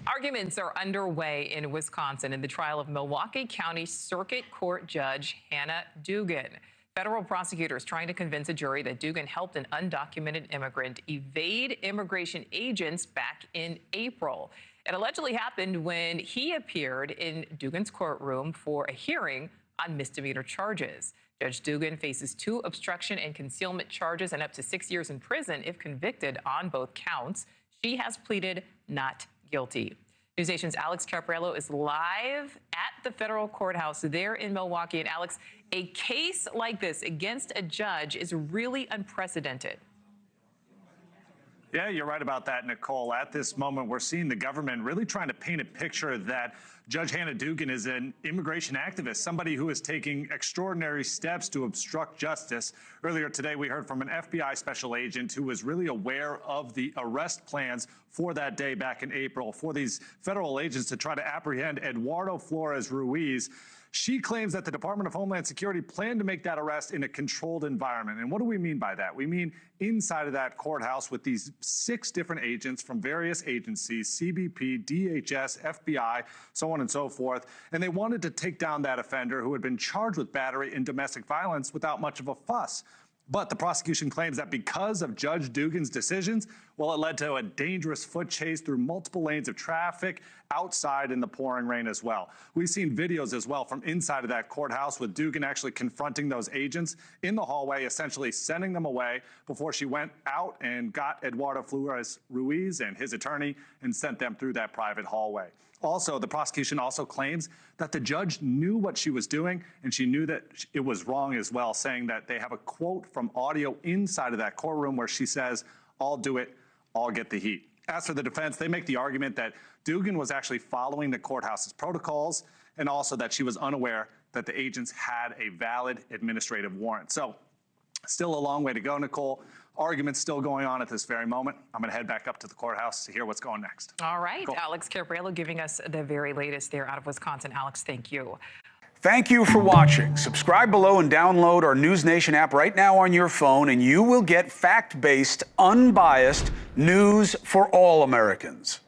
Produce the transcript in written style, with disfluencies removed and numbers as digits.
Arguments are underway in Wisconsin in the trial of Milwaukee County Circuit Court Judge Hannah Dugan. Federal prosecutors trying to convince a jury that Dugan helped an undocumented immigrant evade immigration agents back in April. It allegedly happened when he appeared in Dugan's courtroom for a hearing on misdemeanor charges. Judge Dugan faces 2 obstruction and concealment charges and up to 6 years in prison if convicted on both counts. She has pleaded not guilty. NewsNation's Alex Caprello is live at the federal courthouse there in Milwaukee. And Alex, a case like this against a judge is really unprecedented. Yeah, you're right about that, Nicole. At this moment, we're seeing the government really trying to paint a picture that Judge Hannah Dugan is an immigration activist, somebody who is taking extraordinary steps to obstruct justice. Earlier today, we heard from an FBI special agent who was really aware of the arrest plans for that day back in April for these federal agents to try to apprehend Eduardo Flores Ruiz. She claims that the Department of Homeland Security planned to make that arrest in a controlled environment. And what do we mean by that? We mean inside of that courthouse with these 6 different agents from various agencies, CBP, DHS, FBI, so on and so forth. And they wanted to take down that offender who had been charged with battery and domestic violence without much of a fuss. But the prosecution claims that because of Judge Dugan's decisions, well, it led to a dangerous foot chase through multiple lanes of traffic outside in the pouring rain as well. We've seen videos as well from inside of that courthouse with Dugan actually confronting those agents in the hallway, essentially sending them away before she went out and got Eduardo Flores Ruiz and his attorney and sent them through that private hallway. Also, the prosecution also claims that the judge knew what she was doing and she knew that it was wrong as well, saying that they have a quote from audio inside of that courtroom where she says, "I'll do it, I'll get the heat." As for the defense, they make the argument that Dugan was actually following the courthouse's protocols and also that she was unaware that the agents had a valid administrative warrant. So still a long way to go, Nicole. Arguments still going on at this very moment. I'm going to head back up to the courthouse to hear what's going next. All right. Cool. Alex Caprello giving us the very latest there out of Wisconsin. Alex, thank you. Thank you for watching. Subscribe below and download our NewsNation app right now on your phone, and you will get fact-based, unbiased news for all Americans.